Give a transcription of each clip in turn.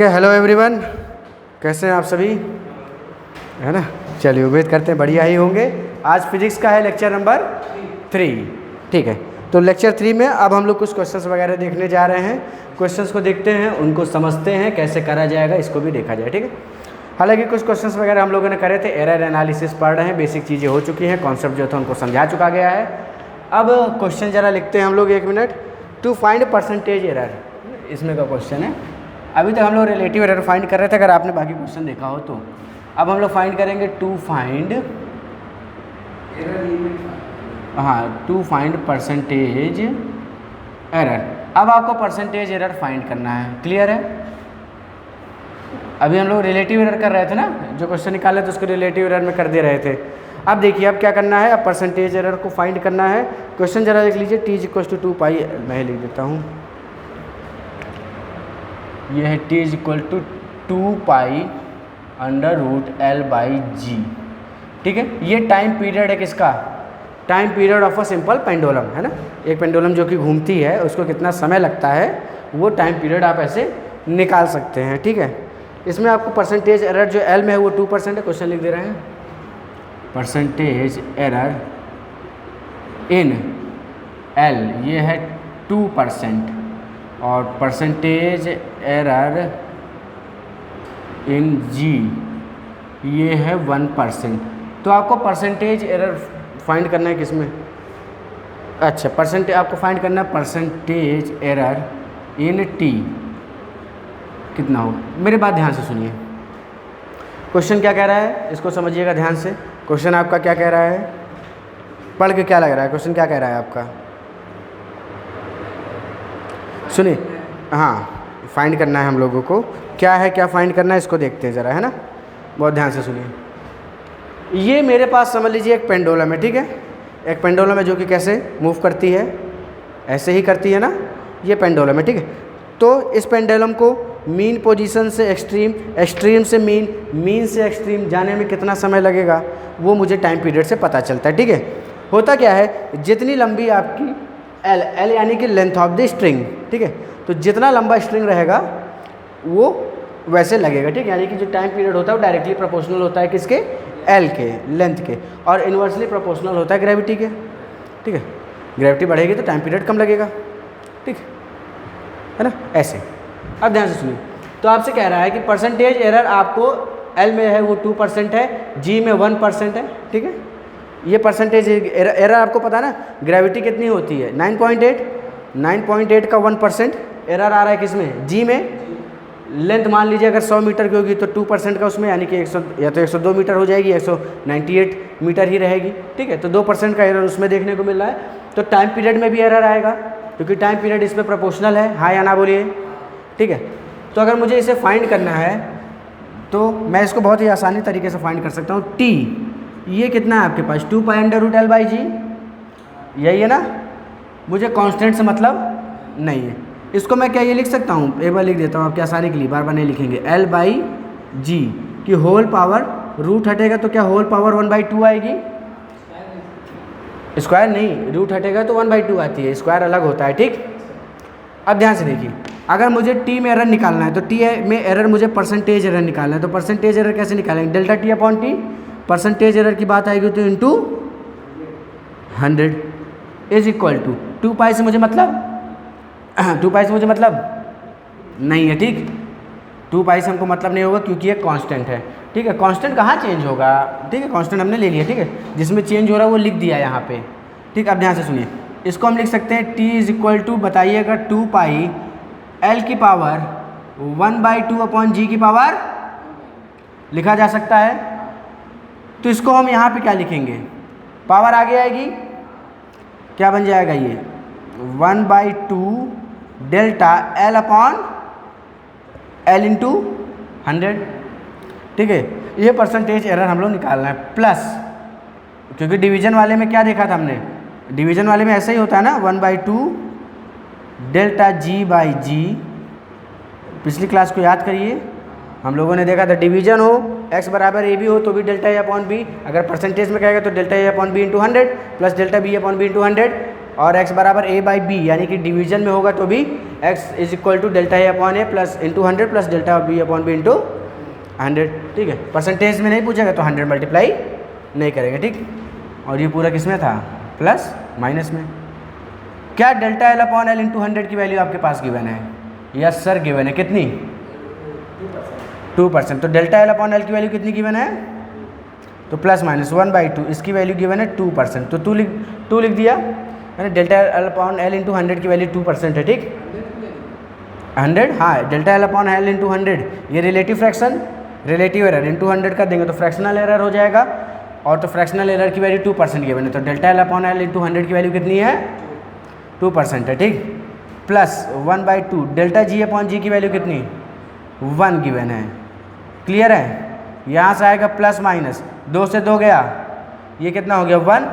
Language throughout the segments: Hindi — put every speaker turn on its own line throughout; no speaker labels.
ठीक है, हेलो एवरीवन, कैसे हैं आप सभी, है ना। चलिए उम्मीद करते हैं बढ़िया ही होंगे। आज फिजिक्स का है लेक्चर नंबर 3। ठीक है, तो लेक्चर 3 में अब हम लोग कुछ क्वेश्चंस वगैरह देखने जा रहे हैं। क्वेश्चंस को देखते हैं, उनको समझते हैं, कैसे करा जाएगा इसको भी देखा जाए। ठीक है, हालांकि कुछ क्वेश्चंस वगैरह हम लोगों ने करे थे, एरर एनालिसिस पढ़ रहे हैं, बेसिक चीज़ें हो चुकी हैं, कॉन्सेप्ट जो था उनको समझा चुका गया है। अब क्वेश्चन ज़रा लिखते हैं हम लोग, 1 minute. To find percentage error, इसमें का क्वेश्चन है। अभी तक हम लोग रिलेटिव एरर फाइंड कर रहे थे, अगर आपने बाकी क्वेश्चन देखा हो तो। अब हम लोग फाइंड करेंगे टू फाइंड परसेंटेज एरर। अब आपको परसेंटेज एरर फाइंड करना है, क्लियर है। अभी हम लोग रिलेटिव एरर कर रहे थे ना, जो क्वेश्चन निकाले थे उसको रिलेटिव एरर में कर दे रहे थे। अब देखिए अब क्या करना है, अब परसेंटेज एरर को फाइंड करना है। क्वेश्चन जरा देख लीजिए, t = 2 पाई, मैं लिख देता हूँ, यह है t = 2 पाई √L/g। ठीक है, ये टाइम पीरियड है किसका, time period of a simple pendulum, है ना। एक पेंडुलम जो कि घूमती है उसको कितना समय लगता है, वो टाइम पीरियड आप ऐसे निकाल सकते हैं। ठीक है, इसमें आपको परसेंटेज एरर जो L में है वो 2% है। क्वेश्चन लिख दे रहे हैं, परसेंटेज एरर इन L ये है 2% और परसेंटेज एरर इन G ये है 1%। तो आपको परसेंटेज एरर फाइंड करना है किसमें, अच्छा परसेंटेज आपको फाइंड करना है परसेंटेज एरर इन T कितना हो। मेरे बात ध्यान से सुनिए, क्वेश्चन क्या कह रहा है इसको समझिएगा ध्यान से। क्वेश्चन आपका क्या कह रहा है, पढ़ के क्या लग रहा है, क्वेश्चन क्या कह रहा है आपका, सुनिए। हाँ, फाइंड करना है हम लोगों को, क्या है क्या फाइंड करना है इसको देखते हैं ज़रा, है ना। बहुत ध्यान से सुनिए। ये मेरे पास समझ लीजिए एक पेंडुलम है, ठीक है। एक पेंडुलम है जो कि कैसे मूव करती है, ऐसे ही करती है ना, ये पेंडुलम है, ठीक है। तो इस पेंडुलम को मीन पोजीशन से एक्सट्रीम, एक्सट्रीम से मीन, मीन से एक्सट्रीम जाने में कितना समय लगेगा वो मुझे टाइम पीरियड से पता चलता है। ठीक है, होता क्या है, जितनी लंबी आपकी L यानी कि लेंथ ऑफ द स्ट्रिंग, ठीक है, तो जितना लंबा स्ट्रिंग रहेगा वो वैसे लगेगा। ठीक है, यानी कि जो टाइम पीरियड होता है वो डायरेक्टली प्रोपोर्शनल होता है किसके, L के, लेंथ के, और इन्वर्सली प्रोपोर्शनल होता है ग्रेविटी के। ठीक है, ग्रेविटी बढ़ेगी तो टाइम पीरियड कम लगेगा, ठीक है ना, ऐसे। अब ध्यान से सुनिए, तो आपसे कह रहा है कि परसेंटेज एरर आपको L में है वो 2% है, G में 1% है। ठीक है, ये परसेंटेज एरर आपको पता है ना, ग्रेविटी कितनी होती है 9.8 का 1% एरर आ रहा है किसमें, G में। लेंथ मान लीजिए अगर 100 मीटर की होगी तो 2% का उसमें, यानी कि 100 या तो 102 मीटर हो जाएगी, 198 मीटर ही रहेगी। ठीक है, तो 2% का एरर उसमें देखने को मिल रहा है। तो टाइम पीरियड में भी एरर आएगा क्योंकि टाइम पीरियड इसमें प्रोपोर्शनल है, हाँ या ना बोलिए। ठीक है, तो अगर मुझे इसे फाइंड करना है तो मैं इसको बहुत ही आसानी तरीके से फाइंड कर सकता हूँ। T ये कितना है आपके पास, 2 पाई √L/g, यही है ना। मुझे कांस्टेंट से मतलब नहीं है, इसको मैं क्या ये लिख सकता हूँ, एक बार लिख देता हूँ आपकी आसानी के लिए, बार बार नहीं लिखेंगे। L/g की होल पावर, रूट हटेगा तो क्या होल पावर 1/2 आएगी, स्क्वायर नहीं, रूट हटेगा तो 1/2 आती है, स्क्वायर अलग होता है। ठीक, अब ध्यान से देखिए, अगर मुझे T में एरर निकालना है तो T में एरर मुझे परसेंटेज एरर निकालना है, तो परसेंटेज एरर कैसे निकालेंगे, डेल्टा T/T, परसेंटेज एरर की बात आएगी तो इंटू 100 इज इक्वल टू 2 पाई से मुझे मतलब 2 पाई से मुझे मतलब नहीं है। ठीक, 2 पाई से हमको मतलब नहीं होगा क्योंकि ये कांस्टेंट है। ठीक है, कांस्टेंट कहाँ चेंज होगा, ठीक है, कांस्टेंट हमने ले लिया, ठीक है, जिसमें चेंज हो रहा है वो लिख दिया यहाँ पे। ठीक, अब ध्यान से सुनिए, इसको हम लिख सकते हैं T इज इक्वल टू, बताइएगा, 2 पाई L की पावर 1/2/G की पावर लिखा जा सकता है। तो इसको हम यहाँ पे क्या लिखेंगे, पावर आगे आएगी, क्या बन जाएगा ये 1/2 डेल्टा L/L इंटू 100। ठीक है, ये परसेंटेज एरर हम लोग निकालना है, प्लस क्योंकि डिवीजन वाले में क्या देखा था हमने, डिवीजन वाले में ऐसा ही होता है ना, 1/2 डेल्टा G/G। पिछली क्लास को याद करिए, हम लोगों ने देखा था डिवीजन हो, x बराबर AB हो तो भी डेल्टा A/B, अगर परसेंटेज में कहेगा तो delta A/B into 100 plus delta B/B into 100, और x बराबर a बाई बी, यानी कि डिवीजन में होगा तो भी x is equal to delta A upon A plus into 100 plus delta B upon B into 100, ठीक है। परसेंटेज में नहीं पूछेगा तो 100 मल्टीप्लाई नहीं करेगा, ठीक। और ये पूरा किस में था, प्लस माइनस में। क्या delta L upon L into 100 की वैल्यू आपके पास गिवन है? यस सर गिवन है, कितनी? 2%। तो डेल्टा एल अपॉन एल की वैल्यू कितनी गिवन है? तो प्लस माइनस 1/2, इसकी वैल्यू गिवन है 2%, तो 2 लिख दिया, है ना। Delta L upon L into 100 की वैल्यू 2% है, ठीक। 100, हाँ, delta L upon L into 100, ये relative fraction, relative error into 100 कर देंगे तो फ्रैक्शनल एरर हो जाएगा, और तो फ्रैक्शनल एरर की वैल्यू 2% गिवन है, तो delta L upon L into 100 की वैल्यू कितनी है? 2% है, ठीक। प्लस 1/2 डेल्टा जी अपॉन जी की वैल्यू कितनी? 1 गिवन है, क्लियर है। यहाँ से आएगा प्लस माइनस, 2 से 2 गया, ये कितना हो गया 1,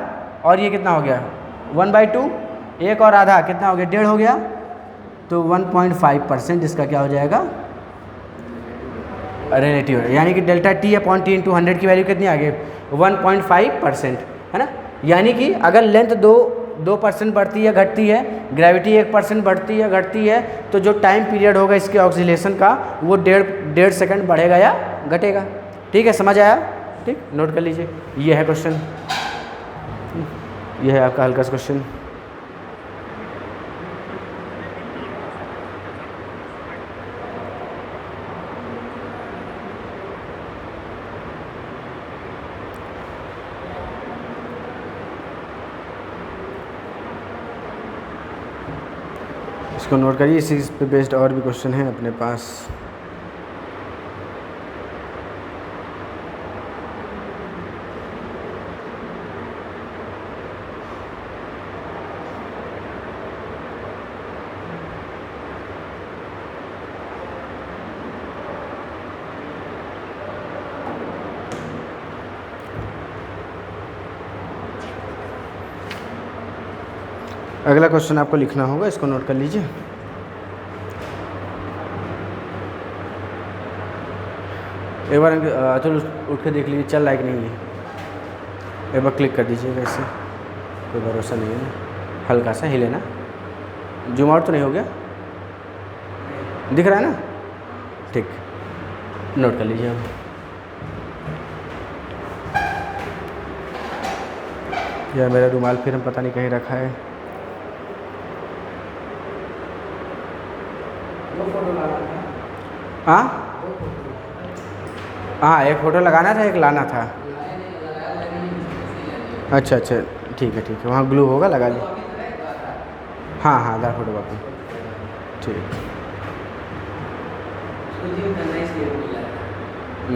और ये कितना हो गया 1/2, 1 और आधा कितना हो गया 1.5 हो गया, तो 1.5% इसका क्या हो जाएगा? रिलेटिव, यानी कि delta T upon T into 100 की वैल्यू कितनी आ गई? 1.5%, है ना। यानी कि अगर लेंथ 2% बढ़ती है घटती है, ग्रेविटी 1% बढ़ती है घटती है, तो जो टाइम पीरियड होगा इसके ऑक्सीलेशन का वो 1.5 सेकंड बढ़ेगा या घटेगा, ठीक है। समझ आया, ठीक, नोट कर लीजिए। ये है क्वेश्चन, ये है आपका हल्का सा क्वेश्चन। इसको नोट करिए, इसी पे बेस्ड और भी क्वेश्चन हैं अपने पास। अगला क्वेश्चन आपको लिखना होगा, इसको नोट कर लीजिए। एक बार अतुल उठ के देख लीजिए चल रहा है कि नहीं है, एक बार क्लिक कर दीजिएगा, इससे कोई भरोसा नहीं है ना, हल्का सा हिले ना, जूम आउट तो नहीं हो गया, दिख रहा है ना, ठीक, नोट कर लीजिए अब। या मेरा रुमाल फिर हम पता नहीं कहीं रखा है। हाँ हाँ, एक फ़ोटो लगाना था, एक लाना था। अच्छा, ठीक है, वहाँ ग्लू होगा, लगा ली। हाँ, आधार फोटो कॉपी, ठीक।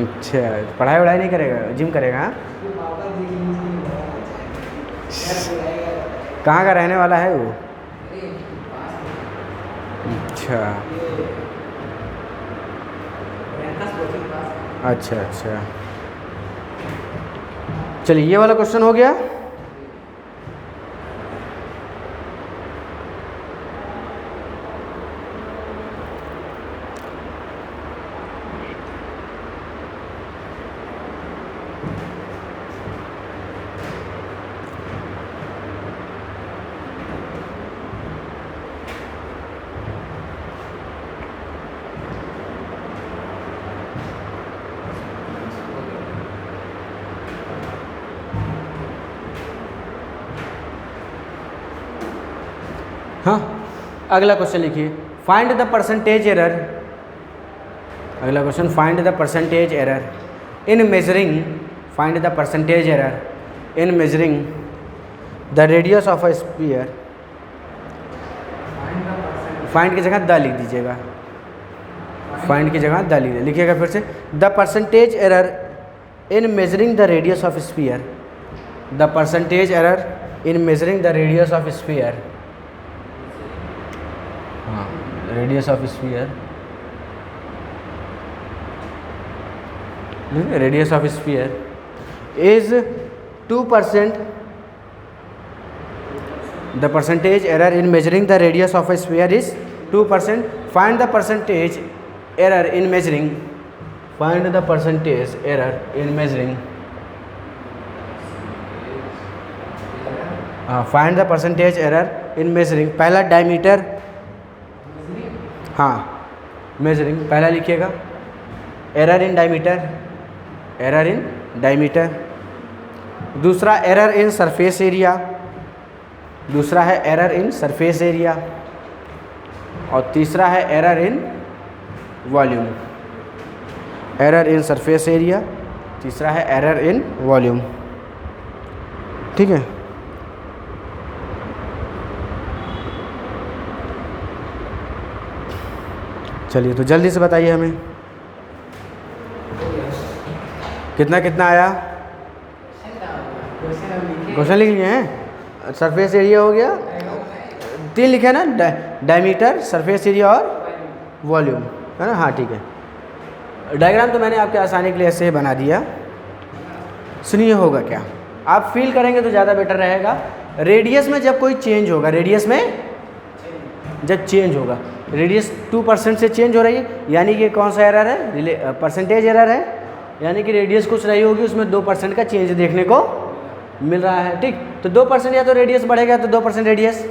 अच्छा, पढ़ाई वढ़ाई नहीं करेगा, जिम करेगा? हाँ, कहाँ का रहने वाला है वो? अच्छा, चलिए ये वाला क्वेश्चन हो गया। हाँ, अगला क्वेश्चन लिखिए, फाइंड द परसेंटेज एरर। अगला question, find the percentage error in measuring, find the percentage error in measuring the radius of a sphere. Find की जगह द लिख दीजिएगा, फाइंड की जगह द लिखिएगा फिर से। The percentage error in measuring the radius of sphere, the percentage error in measuring the radius of sphere. हाँ, radius of sphere, radius of sphere is 2%। The percentage error in measuring the radius of a sphere is 2%. Find the percentage error in measuring, find the percentage error in measuring, find the percentage error in measuring, पहला डायमीटर, हाँ मेजरिंग पहला लिखिएगा, error in diameter, error in diameter. दूसरा एरर इन सरफेस एरिया, दूसरा है एरर इन सरफेस एरिया, और तीसरा है error in volume. Error in surface area, तीसरा है एरर इन वॉल्यूम। ठीक है, चलिए तो जल्दी से बताइए हमें कितना कितना आया। क्वेश्चन लिख लिए हैं। सरफेस एरिया हो गया, 3 लिखे ना, डायमीटर, सरफेस एरिया और वॉल्यूम, है ना। हाँ ठीक है। डायग्राम तो मैंने आपके आसानी के लिए ऐसे ही बना दिया। सुनिए होगा क्या, आप फील करेंगे तो ज़्यादा बेटर रहेगा। रेडियस में जब कोई चेंज होगा, रेडियस में जब चेंज होगा, रेडियस 2% से चेंज हो रही है, यानी कि कौन सा एरर है, परसेंटेज एरर है, यानी कि रेडियस कुछ रही होगी उसमें 2% का चेंज देखने को मिल रहा है। ठीक, तो 2% या तो रेडियस बढ़ेगा तो 2% रेडियस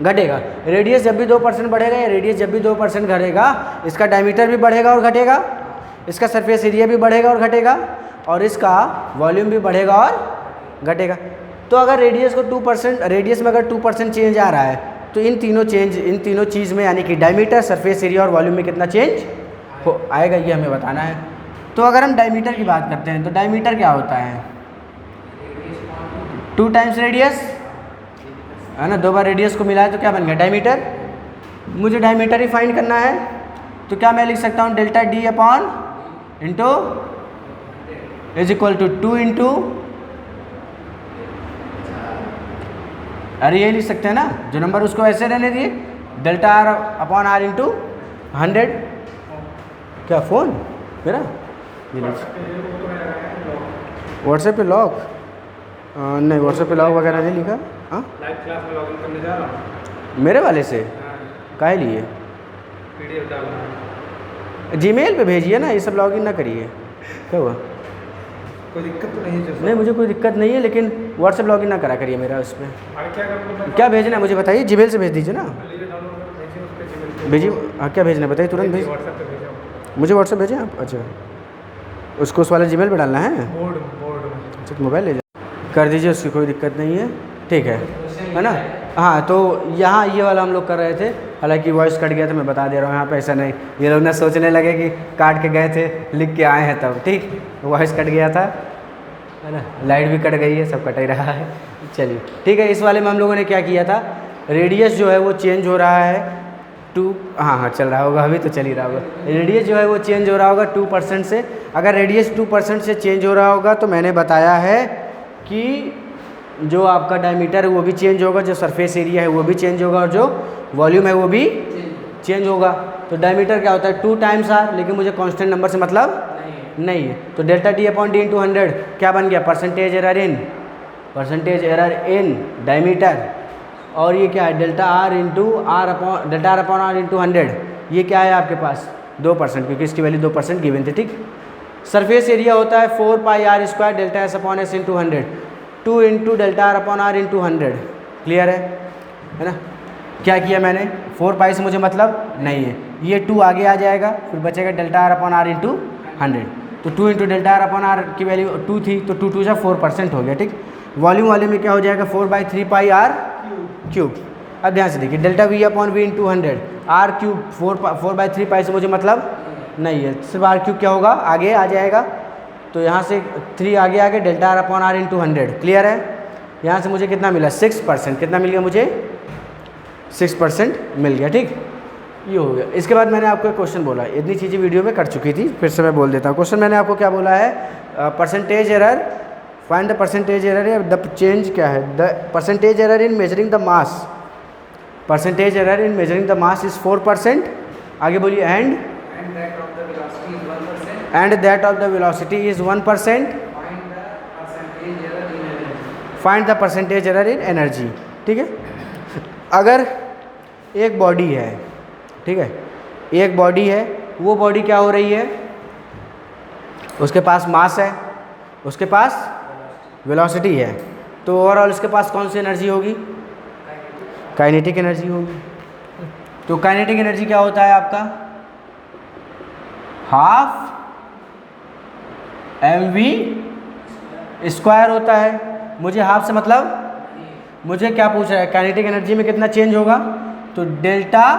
घटेगा। रेडियस जब भी 2% बढ़ेगा या रेडियस जब भी 2% घटेगा, इसका डायमीटर भी बढ़ेगा और घटेगा, इसका सरफेस एरिया भी बढ़ेगा और घटेगा, और इसका वॉल्यूम भी बढ़ेगा और घटेगा। तो अगर रेडियस को 2%, रेडियस में अगर 2% चेंज आ रहा है, तो इन तीनों चीज़ में, यानी कि डायमीटर, सरफेस एरिया और वॉल्यूम में कितना चेंज हो आएगा, ये हमें बताना है। तो अगर हम डायमीटर की बात करते हैं तो डायमीटर क्या होता है, 2 टाइम्स रेडियस, है ना। 2 बार रेडियस को मिलाए तो क्या बन गया, डायमीटर। मुझे डायमीटर ही फाइंड करना है, तो क्या मैं लिख सकता हूँ, delta D upon into is equal to 2 into, अरे ये लिख सकते हैं ना, जो नंबर उसको ऐसे रहने दिए, delta are upon are into 100। क्या फ़ोन मेरा, व्हाट्सएप पे लॉक, नहीं व्हाट्सएप पे लॉक वगैरह नहीं लिखा। हाँ
लाइव क्लास में लॉगिन करने जा रहा हूँ।
मेरे वाले से काहे लिए,
PDF डालना,
जीमेल पे भेजिए ना, ये सब लॉगिन ना करिए। क्या हुआ,
कोई दिक्कत तो नहीं है?
नहीं मुझे कोई दिक्कत नहीं है, लेकिन व्हाट्सएप लॉगिन ना करा करिए मेरा उस पर।
आगे क्या करना,
क्या भेजना है मुझे बताइए, जीमेल से भेज दीजिए ना, भेजिए। हाँ क्या भेजना है बताइए, तुरंत भेज,
व्हाट्सएप पे भेजा,
मुझे व्हाट्सएप भेजें आप। अच्छा, उसको उस वाले जीमेल पे डालना है।
बोर्ड
अच्छा, मोबाइल ले जाए, कर दीजिए, उसकी कोई दिक्कत नहीं है। ठीक है ना। हाँ तो यहाँ ये वाला हम लोग कर रहे थे, हालांकि वॉइस कट गया था, मैं बता दे रहा हूँ यहाँ पे, ऐसा नहीं ये लोग ना सोचने लगे कि काट के गए थे लिख के आए हैं तब। ठीक, वॉइस कट गया था, है ना, लाइट भी कट गई है, सब कट ही रहा है। चलिए ठीक है, इस वाले में हम लोगों ने क्या किया था, रेडियस जो है वो चेंज हो रहा है 2, हाँ चल रहा होगा, अभी तो चल ही रहा होगा। रेडियस जो है वो चेंज हो रहा होगा 2% से। अगर रेडियस 2% से चेंज हो रहा होगा तो मैंने बताया है कि जो आपका डायमीटर है वो भी चेंज होगा, जो सरफेस एरिया है वो भी चेंज होगा, और जो वॉल्यूम है वो भी चेंज होगा। तो डायमीटर क्या होता है, 2 टाइम्स आर, लेकिन मुझे कांस्टेंट नंबर से मतलब नहीं है। तो delta D upon D into 100 क्या बन गया, परसेंटेज एरर इन डायमीटर, और ये क्या है, delta R into R upon, delta are upon are into 100, ये क्या है आपके पास 2%, क्योंकि इसकी वैल्यू 2% गिवन थी। ठीक, सरफेस एरिया होता है 4 pi r square delta s upon s into 100, 2 into delta are upon are into 100। Clear है ना। क्या किया मैंने, 4 पाई से मुझे मतलब नहीं है, ये 2 आगे आ जाएगा, फिर बचेगा delta are upon are into 100। तो 2 into delta are upon R की वैल्यू 2 थी, तो 2 2 4% हो गया। ठीक, वॉल्यूम वाले में क्या हो जाएगा, 4/3 पाई आर क्यूब। अब ध्यान से देखिए, delta V upon V into 100, R cube 4/3 pi से मुझे मतलब नहीं है, सिर्फ आर क्यूब क्या होगा, आगे आ जाएगा। तो यहाँ से 3 आगे आगे, delta are upon are into 100। Clear है। यहाँ से मुझे कितना मिला, 6%। कितना मिल गया मुझे, 6% मिल गया। ठीक, ये हो गया। इसके बाद मैंने आपको एक क्वेश्चन बोला, इतनी चीज़ें वीडियो में कर चुकी थी, फिर से मैं बोल देता हूँ। क्वेश्चन मैंने आपको क्या बोला है, percentage error, find the percentage error है, द चेंज क्या है, the percentage error in measuring the mass, percentage error in measuring the mass is 4%। आगे बोलिए, and that of the velocity is 1%। Find the percentage error in energy. ठीक है, अगर एक बॉडी है, ठीक है, एक बॉडी है, वो बॉडी क्या हो रही है, उसके पास मास है, उसके पास वेलोसिटी है, तो ओवरऑल उसके पास कौन सी एनर्जी होगी, काइनेटिक एनर्जी होगी। तो काइनेटिक एनर्जी क्या होता है आपका, हाफ mv² होता है। मुझे हाफ से मतलब मुझे क्या पूछ रहा है, काइनेटिक एनर्जी में कितना चेंज होगा, तो डेल्टा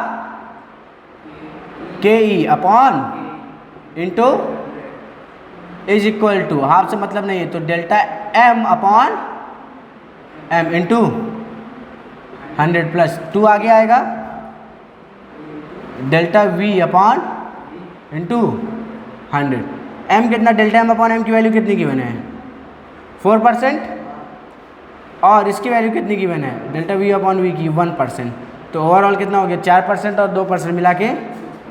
के E upon into is equal to, half से मतलब नहीं है तो delta m upon m into 100 plus 2 आगे आएगा, delta v upon into 100। m कितना, डेल्टा m अपॉन m की वैल्यू कितनी गिवन है, 4%, और इसकी वैल्यू कितनी गिवन है, डेल्टा v अपॉन v की 1%। तो ओवरऑल कितना हो गया, 4% और 2% मिला के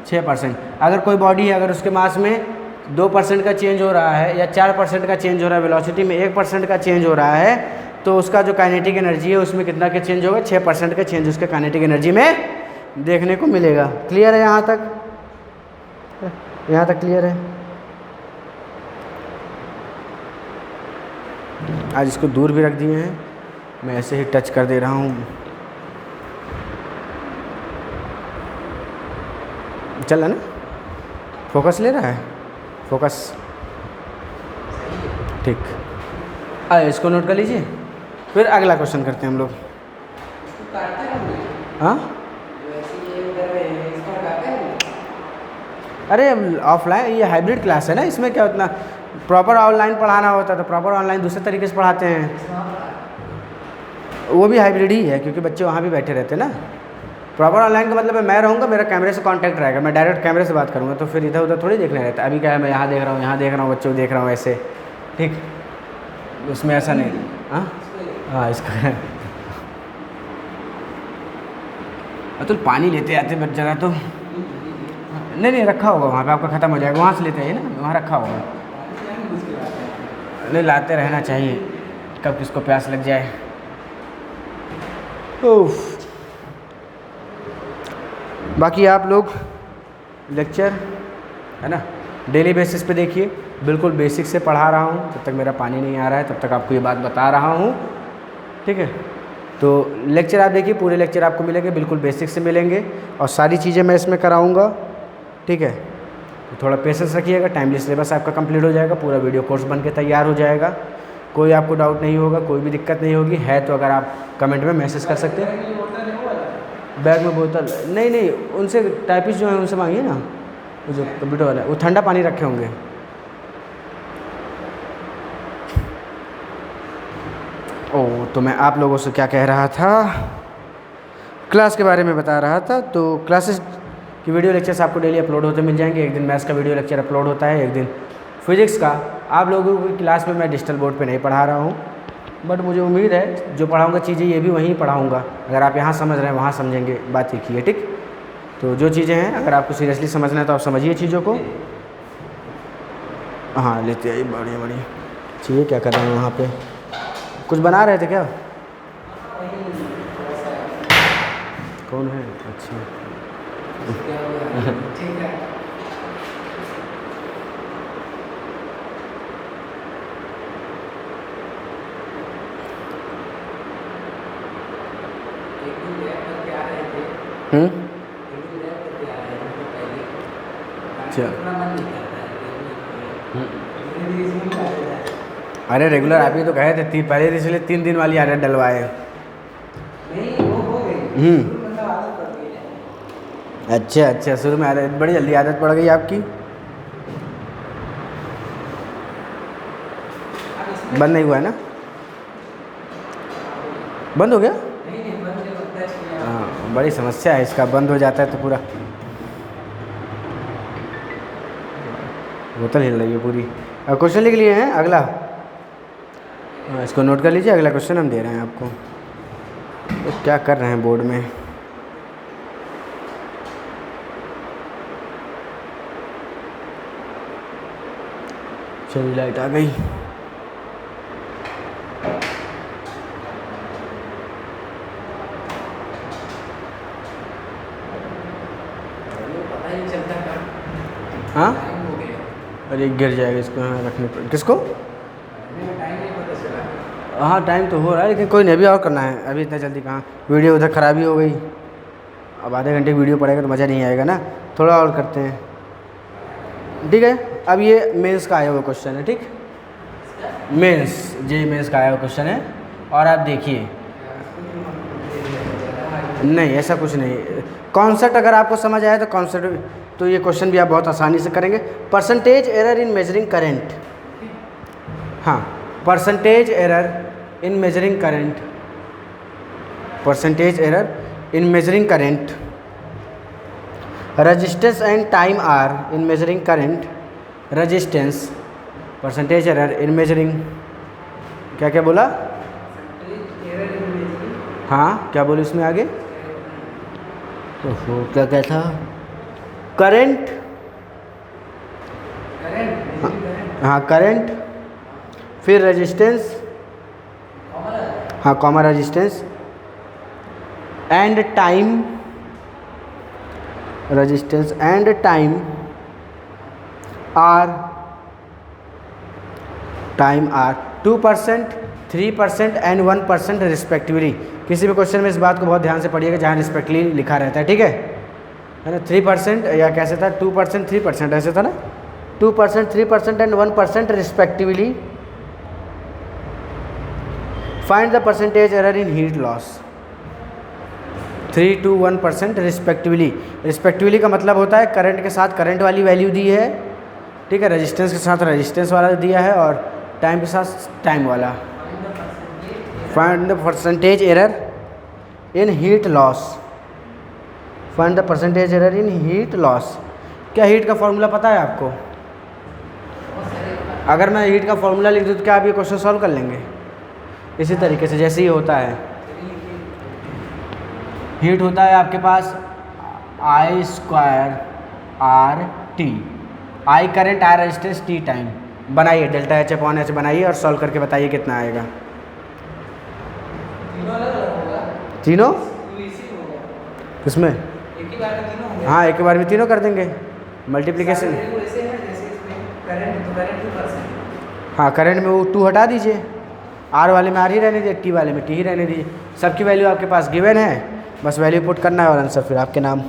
6%। अगर कोई बॉडी है, अगर उसके मास में 2% का चेंज हो रहा है या 4% का चेंज हो रहा है, वेलोसिटी में 1% का चेंज हो रहा है, तो उसका जो काइनेटिक एनर्जी है उसमें कितना का चेंज होगा, 6% का चेंज उसके काइनेटिक एनर्जी में देखने को मिलेगा। क्लियर है यहाँ तक, यहाँ तक क्लियर है। आज इसको दूर भी रख दिए हैं, मैं ऐसे ही टच कर दे रहा हूँ। चल रहा ना, फोकस ले रहा है, फोकस ठीक। इसको नोट कर लीजिए, फिर अगला क्वेश्चन करते हैं हम लोग। हाँ, अरे ऑफलाइन, ये हाइब्रिड क्लास है ना, इसमें क्या उतना प्रॉपर ऑनलाइन पढ़ाना होता है तो प्रॉपर ऑनलाइन दूसरे तरीके से पढ़ाते हैं। वो भी हाइब्रिड ही है क्योंकि बच्चे वहाँ भी बैठे रहते हैं ना। प्रॉपर ऑनलाइन का मतलब है मैं रहूँगा, मेरा कैमरे से कांटेक्ट रहेगा, मैं डायरेक्ट कैमरे से बात करूँगा, तो फिर इधर उधर थोड़ी देखने रहता है। अभी क्या है, मैं यहाँ देख रहा हूँ, यहाँ देख रहा हूँ, बच्चों को देख रहा हूँ ऐसे, ठीक, उसमें ऐसा नहीं। हाँ हाँ, इसका अतुल पानी लेते आते बच जरा, तो नहीं रखा होगा वहाँ पे, आपका ख़त्म हो जाएगा, वहाँ से लेते हैं ना, वहाँ रखा होगा। नहीं, लाते रहना चाहिए, कब किसको प्यास लग जाए। उफ। बाकी आप लोग लेक्चर है ना डेली बेसिस पे देखिए, बिल्कुल बेसिक से पढ़ा रहा हूँ, जब तक मेरा पानी नहीं आ रहा है तब तक आपको ये बात बता रहा हूँ, ठीक है। तो लेक्चर आप देखिए, पूरे लेक्चर आपको मिलेंगे, बिल्कुल बेसिक से मिलेंगे, और सारी चीज़ें मैं इसमें कराऊँगा, ठीक है। तो थोड़ा पेशेंस रखिएगा, टाइमली सिलेबस आपका कंप्लीट हो जाएगा, पूरा वीडियो कोर्स बन के तैयार हो जाएगा, कोई आपको डाउट नहीं होगा, कोई भी दिक्कत नहीं होगी। है तो अगर आप कमेंट में मैसेज कर सकते हैं। बैग में बोतल नहीं, उनसे टाइपिस्ट जो है उनसे मांगिए ना, वो जो कंप्यूटर वाला है, वो ठंडा पानी रखे होंगे। ओह, तो मैं आप लोगों से क्या कह रहा था, क्लास के बारे में बता रहा था। तो क्लासेस की वीडियो लेक्चर्स आपको डेली अपलोड होते मिल जाएंगे। एक दिन मैथ्स का वीडियो लेक्चर अपलोड होता है, एक दिन फिजिक्स का। आप लोगों की क्लास में मैं डिजिटल बोर्ड पे नहीं पढ़ा रहा हूँ, बट मुझे उम्मीद है जो पढ़ाऊँगा चीज़ें ये भी वहीं पढ़ाऊँगा। अगर आप यहाँ समझ रहे हैं वहाँ समझेंगे, बात एक ही है, ठीक। तो जो चीज़ें हैं अगर आपको सीरियसली समझना है तो आप समझिए चीज़ों को। हाँ, लेते आइए, बढ़िया बढ़िया चीज़ें। क्या कर रहे हैं वहाँ पे, कुछ बना रहे थे क्या? कौन है? अच्छा अच्छा। अरे रेगुलर आप ही तो कहे थे पहले, इसलिए 3 दिन वाली आदत डलवाए। अच्छा, शुरू में आदत, बड़ी जल्दी आदत पड़ गई आपकी। बंद नहीं हुआ है ना? बंद हो गया? हाँ, बड़ी समस्या है इसका, बंद हो जाता है तो पूरा बोतल हिल रही है पूरी। अब क्वेश्चन लिख लिए हैं अगला, इसको नोट कर लीजिए। अगला क्वेश्चन हम दे रहे हैं आपको। तो क्या कर रहे हैं बोर्ड में? चलिए, लाइट आ गई। हाँ, अरे गिर जाएगा इसको, हाँ रखने पर। किसको? हाँ टाइम तो हो रहा है, लेकिन कोई नहीं, अभी और करना है, अभी इतना जल्दी कहाँ, वीडियो उधर ख़राबी हो गई, अब आधे घंटे वीडियो पड़ेगा तो मज़ा नहीं आएगा ना, थोड़ा और करते हैं, ठीक है। अब ये मेंस का आया हुआ क्वेश्चन है, ठीक, मेंस, जे मेंस का आया हुआ क्वेश्चन है, और आप देखिए, नहीं ऐसा कुछ नहीं, कॉन्सेप्ट अगर आपको समझ आया तो कॉन्सेप्ट, तो ये क्वेश्चन भी आप बहुत आसानी से करेंगे। Percentage error in measuring current, हाँ, percentage error in measuring current, percentage error in measuring current, resistance and time are in measuring current, resistance, percentage error in measuring, क्या क्या बोला, हाँ क्या बोले इसमें आगे, ओहो क्या क्या था, करंट, हाँ करंट, फिर रेजिस्टेंस, हाँ comma resistance, and time, resistance and time are, time are 2%, 3% and 1% respectively. किसी भी क्वेश्चन में इस बात को बहुत ध्यान से पढ़िएगा जहाँ रिस्पेक्टली लिखा रहता है, ठीक है ना, 3% या कैसे था, 2%, 3% ऐसे था ना, 2%, 3% and 1% respectively. Find the percentage error in heat loss, 3 to 1% respectively. Respectively का मतलब होता है करंट के साथ करंट वाली वैल्यू दी है, ठीक है, रेजिस्टेंस के साथ रेजिस्टेंस वाला दिया है, और टाइम के साथ टाइम वाला। Find the percentage error in heat loss, find the percentage error in heat loss. क्या हीट का फॉर्मूला पता है आपको? अगर मैं हीट का फॉर्मूला लिख दूँ तो क्या आप ये क्वेश्चन सॉल्व कर लेंगे? इसी तरीके से जैसे ही होता है, हीट होता है आपके पास I² RT, I current, R resistance, T time. बनाइए डेल्टा H/H बनाइए और सॉल्व करके बताइए कितना आएगा। तीनों किसमें? हाँ एक ही बार में तीनों कर देंगे मल्टीप्लिकेशन। हाँ करंट में वो 2 हटा दीजिए, आर वाले में आर ही रहने दीजिए, टी वाले में टी ही रहने दीजिए। सबकी वैल्यू आपके पास गिवन है, बस वैल्यू पुट करना है और आंसर फिर आपके नाम।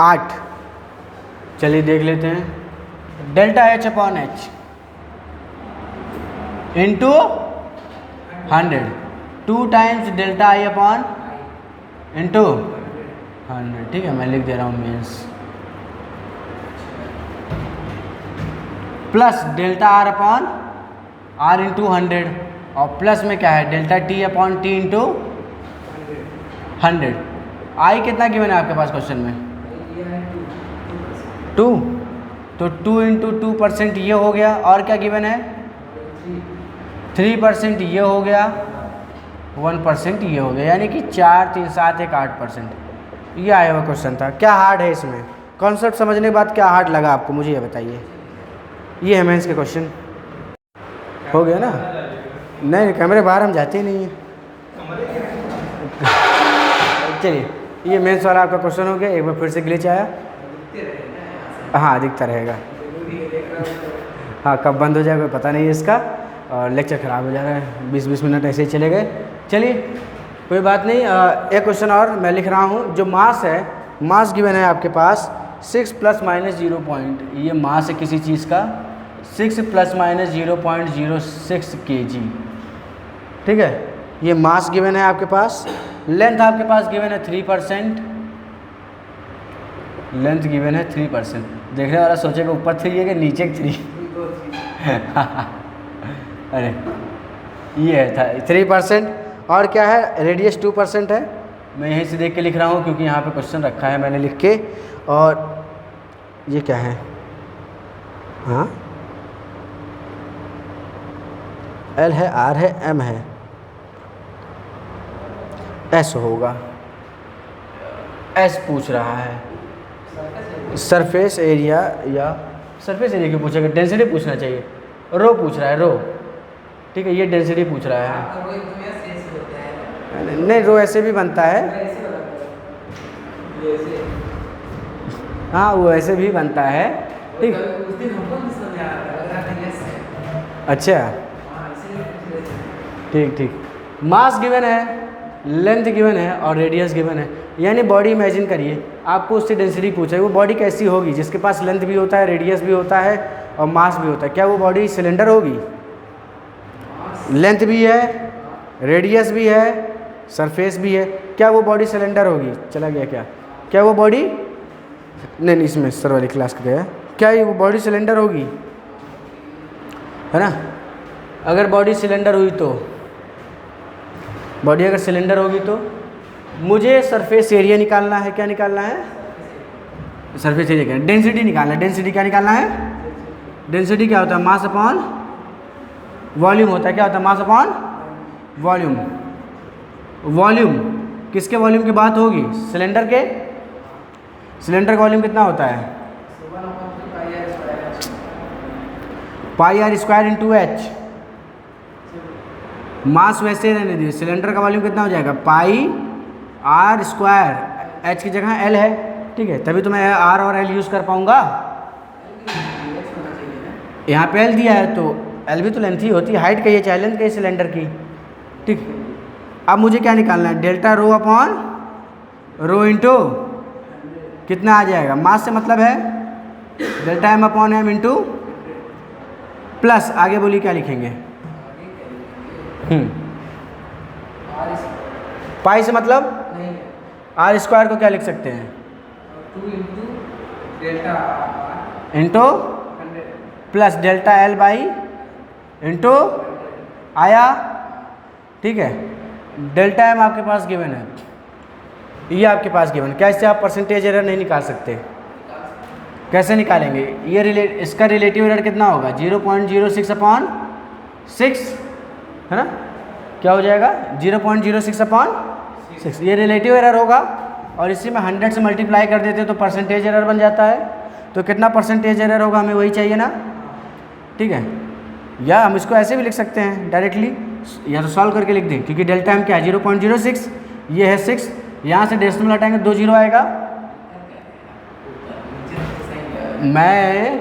आठ, चलिए देख लेते हैं। Delta H/H into 100, 2 times delta I/ into 100, ठीक है मैं लिख दे रहा हूँ means, plus delta R/R into 100, और प्लस में क्या है डेल्टा T/T इंटू 100। आई कितना गिवन है आपके पास क्वेश्चन में? 2, तो 2 इंटू 2% ये हो गया, और क्या गिवन है? 3% ये हो गया, 1% ये हो गया, यानी कि 4, 3, 7, 1, 8%। ये आया हुआ क्वेश्चन था। क्या हार्ड है इसमें? कॉन्सेप्ट समझने के बाद क्या हार्ड लगा आपको, मुझे ये बताइए। ये है मेंस के क्वेश्चन, हो गया ना? नहीं कैमरे बाहर हम जाते ही नहीं हैं। चलिए ये मेंस वाला आपका क्वेश्चन हो गया। एक बार फिर से ग्लिच आया, हाँ दिखता रहेगा, हाँ कब बंद हो जाएगा पता नहीं है इसका, और लेक्चर ख़राब हो जा रहा है, 20-20 मिनट ऐसे ही चले गए। चलिए कोई बात नहीं। एक क्वेश्चन और मैं लिख रहा हूँ। जो मास है, मास गिवन है आपके पास 6 ± 0 पॉइंट, ये मास है किसी चीज़ का 6 ± 0.06 kg, ठीक है, ये मास गिवन है आपके पास। लेंथ आपके पास गिवन है 3%, लेंथ गिवन है 3%। देखने वाला सोचेगा ऊपर 3 है कि नीचे 3। अरे ये था 3%। और क्या है, रेडियस 2% है। मैं यहीं से देख के लिख रहा हूँ क्योंकि यहाँ पे क्वेश्चन रखा है मैंने लिख के। और ये क्या है, हाँ एल है, आर है, एम है, एस होगा, एस पूछ रहा है। सरफेस एरिया, या सरफेस एरिया क्यों पूछेगा, डेंसिटी पूछना चाहिए। रो पूछ रहा है, रो, ठीक है, ये डेंसिटी पूछ रहा है। नहीं, रो ऐसे भी बनता है, हाँ वो ऐसे भी बनता है, ठीक। अच्छा, ठीक ठीक। मास गिवन है, लेंथ गिवन है और रेडियस गिवन है। यानी बॉडी इमेजिन करिए, आपको उससे डेंसिटी पूछा है, वो बॉडी कैसी होगी जिसके पास लेंथ भी होता है, रेडियस भी होता है और मास भी होता है। क्या वो बॉडी सिलेंडर होगी? लेंथ भी है, रेडियस भी है, सरफेस भी है, क्या वो बॉडी सिलेंडर होगी? चला गया क्या? क्या वो बॉडी, नहीं इसमें सर वाली क्लास का गया, क्या ये वो बॉडी सिलेंडर होगी, है ना? अगर बॉडी सिलेंडर हुई तो, बॉडी अगर सिलेंडर होगी तो मुझे सरफेस एरिया निकालना है। क्या निकालना है? सरफेस एरिया क्या, डेंसिटी निकालना है। डेंसिटी क्या निकालना है? डेंसिटी क्या होता है? मास अपॉन वॉल्यूम होता है। क्या होता है? मास अपॉन वॉल्यूम। वॉल्यूम किसके वॉल्यूम की बात होगी? सिलेंडर के। सिलेंडर का वॉल्यूम कितना होता है? पाई आर स्क्वायर इंटू एच। मास वैसे रहने दीजिए, सिलेंडर का वॉल्यूम कितना हो जाएगा? पाई आर स्क्वायर, एच की जगह एल है, ठीक है, तभी तो मैं आर और एल यूज़ कर पाऊँगा। यहाँ पे एल दिया है तो एल भी तो लेंथ ही होती है, हाइट कहिए चाहे लेंथ कहिए सिलेंडर की, ठीक। अब मुझे क्या निकालना है? Delta rho upon rho into कितना आ जाएगा? मास से मतलब है delta M upon M into plus, आगे बोलिए क्या लिखेंगे? पाई से मतलब आर स्क्वायर को क्या लिख सकते हैं? 2 into plus delta L by into आया, ठीक है। डेल्टा एम आपके पास गिवन है, ये आपके पास गिवन। क्या इससे आप परसेंटेज एरर नहीं निकाल सकते? कैसे निकालेंगे? ये इसका रिलेटिव एरर कितना होगा? 0.06 अपॉन 6, है ना? क्या हो जाएगा? 0.06 अपॉन 6, ये रिलेटिव एरर होगा। और इसी में 100 से मल्टीप्लाई कर देते तो परसेंटेज एरर बन जाता है। तो कितना परसेंटेज एरर होगा हमें वही चाहिए ना, ठीक है। या हम इसको ऐसे भी लिख सकते हैं डायरेक्टली, या तो सॉल्व करके लिख दें, क्योंकि डेल्टा एम क्या है? 0.06, ये है 6, यहाँ से डेसिमल हटाएंगे 2 जीरो आएगा। मैं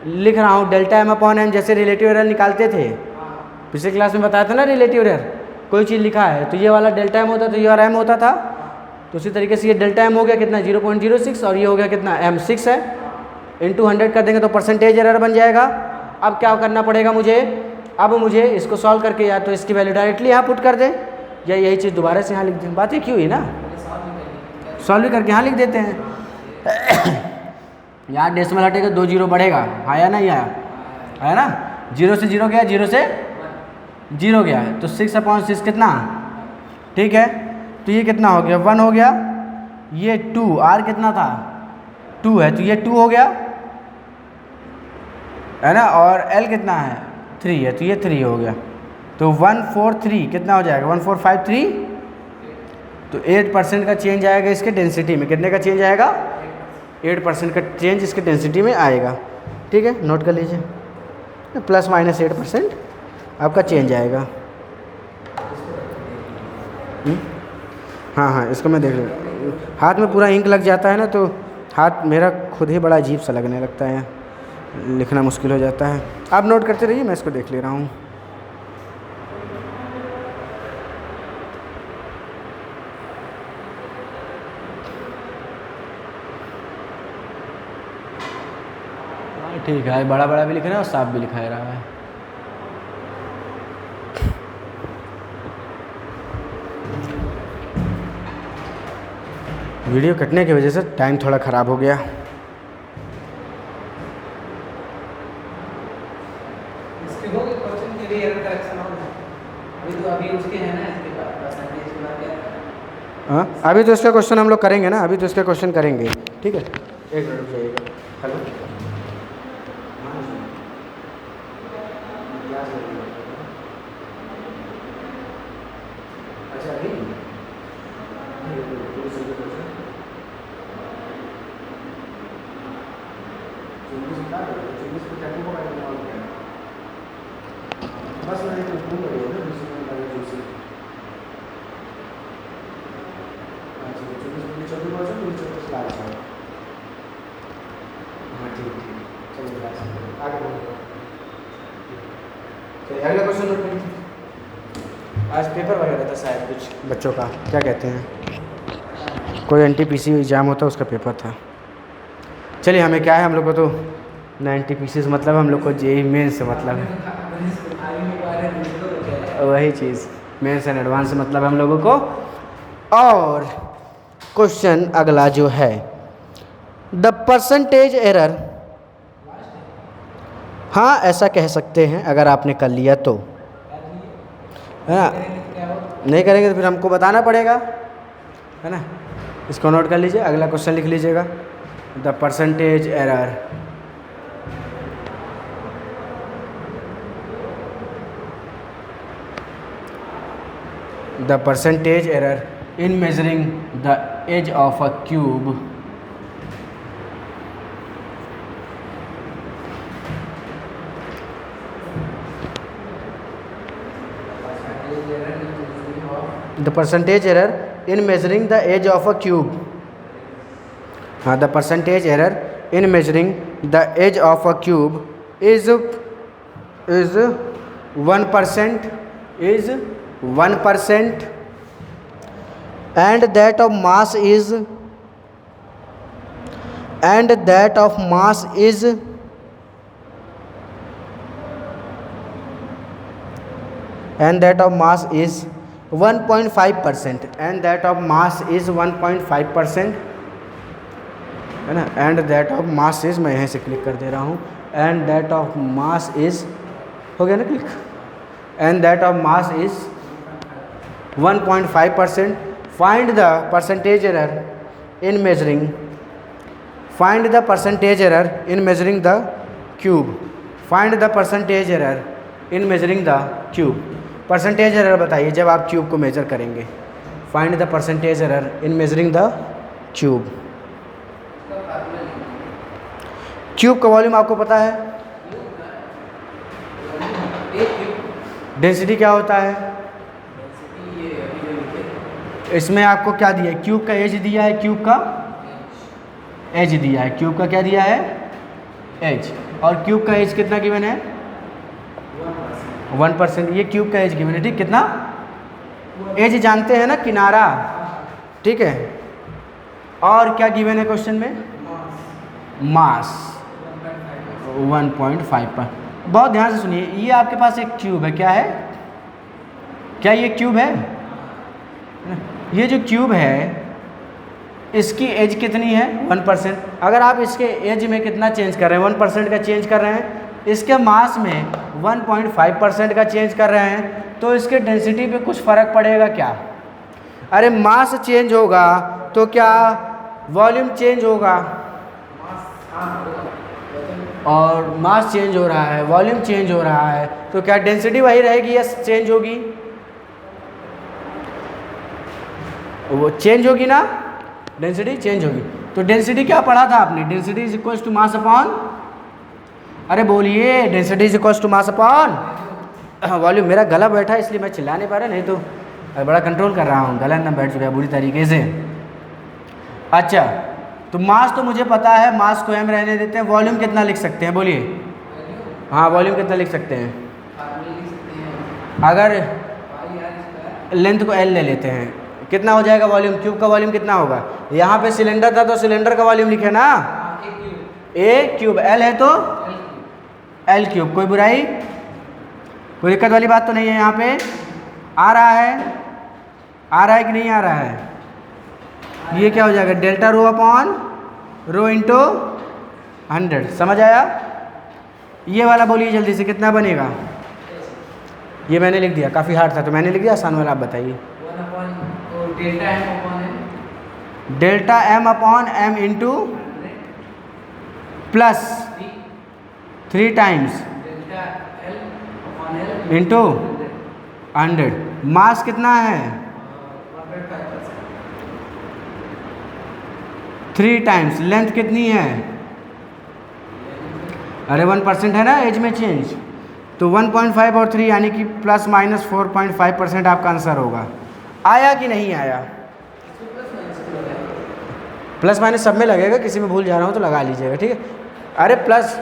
लिख रहा हूँ डेल्टा एम अपॉन एम, जैसे रिलेटिव एरर निकालते थे पिछले क्लास में बताया था ना। रिलेटिव एरर कोई चीज़ लिखा है तो ये वाला डेल्टा एम होता था, ये वाला एम होता था, तो उसी तरीके से ये डेल्टा एम हो गया कितना? 0.06, और ये हो गया कितना? एम 6 है, इंटू 100 कर देंगे तो परसेंटेज एरर बन जाएगा। अब क्या करना पड़ेगा मुझे? अब मुझे इसको सॉल्व करके या तो इसकी वैल्यू डायरेक्टली यहाँ पुट कर दें, या यही चीज़ दोबारा से यहाँ लिख दें। बात एक ही हुई ना, सॉल्व करके यहाँ लिख देते हैं। यहाँ डेसिमल हटेगा 2 जीरो बढ़ेगा, आया ना? ये आया ना? 0 से 0 गया, 0 से 0 गया, तो 6 अपॉन 6 कितना? ठीक है, तो ये कितना हो गया? 1 हो गया। ये 2, आर कितना था? 2 है, तो ये 2 हो गया, है ना? और एल कितना है? 3 है, तो ये 3 हो गया। तो 143 कितना हो जाएगा? 1453। तो 8% का चेंज आएगा इसके डेंसिटी में। कितने का चेंज आएगा? 8% का चेंज इसके डेंसिटी में आएगा, ठीक है, नोट कर लीजिए। प्लस माइनस 8% आपका चेंज आएगा। हाँ हाँ, इसको मैं देख लूँ। हाथ में पूरा इंक लग जाता है ना, तो हाथ मेरा खुद ही बड़ा अजीब सा लगने लगता है, लिखना मुश्किल हो जाता है। आप नोट करते रहिए, मैं इसको देख ले रहा हूँ। ठीक है, बड़ा बड़ा भी लिख रहा है और साफ भी लिखा रहा है। वीडियो कटने की वजह से टाइम थोड़ा ख़राब हो गया। हाँ अभी तो इसका क्वेश्चन हम लोग करेंगे ना, अभी तो इसका क्वेश्चन करेंगे, ठीक है। एक मिनट रुक जाइएगा। हेलो अच्छा अभी बस मैं अगला क्वेश्चन नोट करिए। आज पेपर वगैरह था शायद कुछ बच्चों का, क्या कहते हैं, कोई NTPC एग्ज़ाम होता है उसका पेपर था। चलिए हमें क्या है, हम लोग को तो 90 पीसीस मतलब हम लोग को JEE मेन से मतलब है, वही चीज़ मेंस एंड एडवांस से मतलब हम लोगों को। और क्वेश्चन अगला जो है, द परसेंटेज एरर, हाँ ऐसा कह सकते हैं अगर आपने कर लिया तो, है ना, नहीं करेंगे तो फिर हमको बताना पड़ेगा, है ना। इसको नोट कर लीजिए, अगला क्वेश्चन लिख लीजिएगा, the percentage error, the percentage error in measuring the edge of a cube the percentage error in measuring the edge of a cube, the percentage error in measuring the edge of a cube is 1%, is 1%, and that of mass is, and that of mass is, and that of mass is 1.5%, and that of mass is 1.5%, है ना, and that of mass is, मैं यहाँ से क्लिक कर दे रहा हूँ, and that of mass is, हो गया ना click, and that of mass is 1.5%. Find the percentage error in measuring, find the percentage error in measuring the cube, find the percentage error in measuring the cube. Percentage error बताइए जब आप क्यूब को मेजर करेंगे, find the percentage error in measuring the cube. Cube का वॉल्यूम आपको पता है, डेंसिटी क्या होता है, इसमें आपको क्या दिया है, क्यूब का एज दिया है, क्यूब का एज दिया है, क्यूब का क्या दिया है, एज, और क्यूब का एज कितना गिवन है, 1%, ये क्यूब का एज गिवन है, ठीक, कितना एज जानते हैं ना, किनारा, ठीक है। और क्या गिवन है क्वेश्चन में, मास 1.5 पर। बहुत ध्यान से सुनिए, ये आपके पास एक क्यूब है, क्या है, क्या ये क्यूब है, ये जो क्यूब है इसकी एज कितनी है, 1%। अगर आप इसके एज में कितना चेंज कर रहे हैं, 1% का चेंज कर रहे हैं, इसके मास में 1.5% का चेंज कर रहे हैं, तो इसके डेंसिटी पे कुछ फ़र्क पड़ेगा क्या, अरे मास चेंज होगा तो क्या वॉल्यूम चेंज होगा, और मास चेंज हो रहा है, वॉल्यूम चेंज हो रहा है, तो क्या डेंसिटी वही रहेगी या चेंज होगी, वो चेंज होगी ना, डेंसिटी चेंज होगी। तो डेंसिटी क्या पढ़ा था आपने, density is equal to mass upon, अरे बोलिए, density is equal to mass upon volume. मेरा गला बैठा है इसलिए मैं चिल्ला नहीं पा रहा, नहीं तो बड़ा कंट्रोल कर रहा हूँ, गला ना बैठ चुका है बुरी तरीके से। अच्छा, तो मास तो मुझे पता है, मास को m रहने देते हैं, वॉल्यूम कितना लिख सकते हैं बोलिए, हाँ वॉल्यूम कितना लिख सकते हैं, अगर लेंथ को l ले लेते हैं कितना हो जाएगा वॉल्यूम, क्यूब का वॉल्यूम कितना होगा, यहाँ पे सिलेंडर था तो सिलेंडर का वॉल्यूम लिखे ना, ए क्यूब, एल है तो एल क्यूब, कोई बुराई, कोई दिक्कत वाली बात तो नहीं है, यहाँ पे आ रहा है कि नहीं आ रहा है, ये क्या हो जाएगा, delta rho upon rho into 100, समझ आया। ये वाला बोलिए जल्दी से कितना बनेगा, ये मैंने लिख दिया, काफ़ी हार्ड था तो मैंने लिख दिया, आसान वाला आप बताइए।
Delta m upon
delta M upon M into plus 3 times into 100। Mass कितना है? 3 टाइम्स। लेंथ कितनी है? अरे 1% है ना एज में चेंज, तो 1.5 और 3 यानी कि प्लस माइनस 4.5% आपका आंसर होगा। आया कि नहीं आया? प्लस माइनस सब में लगेगा, किसी में भूल जा रहा हूँ तो लगा लीजिएगा, ठीक है। अरे प्लस,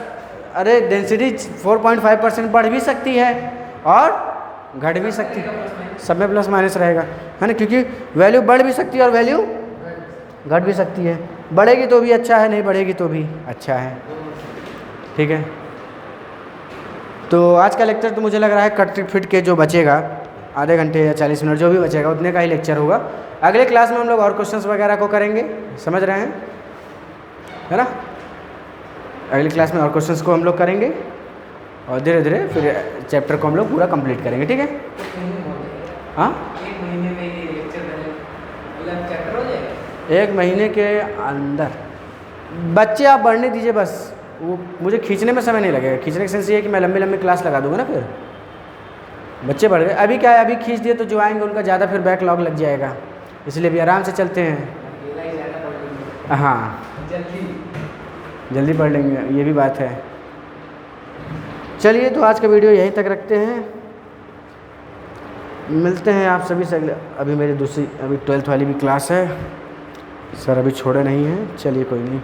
अरे डेंसिटी 4.5% बढ़ भी सकती है और घट भी सकती है, सब में प्लस माइनस रहेगा, है ना, क्योंकि वैल्यू बढ़ भी सकती है और वैल्यू घट भी सकती है। बढ़ेगी तो भी अच्छा है, नहीं बढ़ेगी तो भी अच्छा है, ठीक है। तो आज का लेक्चर तो मुझे लग रहा है कट फिट के जो बचेगा आधे घंटे या 40 मिनट जो भी बचेगा उतने का ही लेक्चर होगा। अगले क्लास में हम लोग और क्वेश्चंस वगैरह को करेंगे, समझ रहे हैं, है ना। अगली क्लास में और क्वेश्चंस को हम लोग करेंगे और धीरे धीरे फिर चैप्टर को हम लोग पूरा कंप्लीट करेंगे, ठीक है। हाँ, 1 महीने के अंदर बच्चे आप बढ़ने दीजिए, बस वो मुझे खींचने में समय नहीं लगेगा। खींचने का सेंस ये है कि मैं लंबी लंबी क्लास लगा दूंगा ना, फिर बच्चे बढ़ गए। अभी क्या है, अभी खींच दिए तो जो आएंगे उनका ज़्यादा फिर बैकलॉग लग जाएगा, इसलिए भी आराम से चलते हैं। हाँ, जल्दी पढ़ लेंगे, ये भी बात है। चलिए, तो आज का वीडियो यहीं तक रखते हैं, मिलते हैं आप सभी से अगले। अभी मेरी अभी 12th वाली भी क्लास है, सर अभी छोड़े नहीं हैं। चलिए कोई नहीं,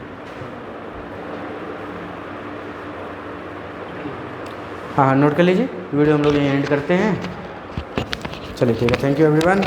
हाँ नोट कर लीजिए। वीडियो हम लोग यहीं एंड करते हैं। चलिए ठीक है, थैंक यू एवरीवन।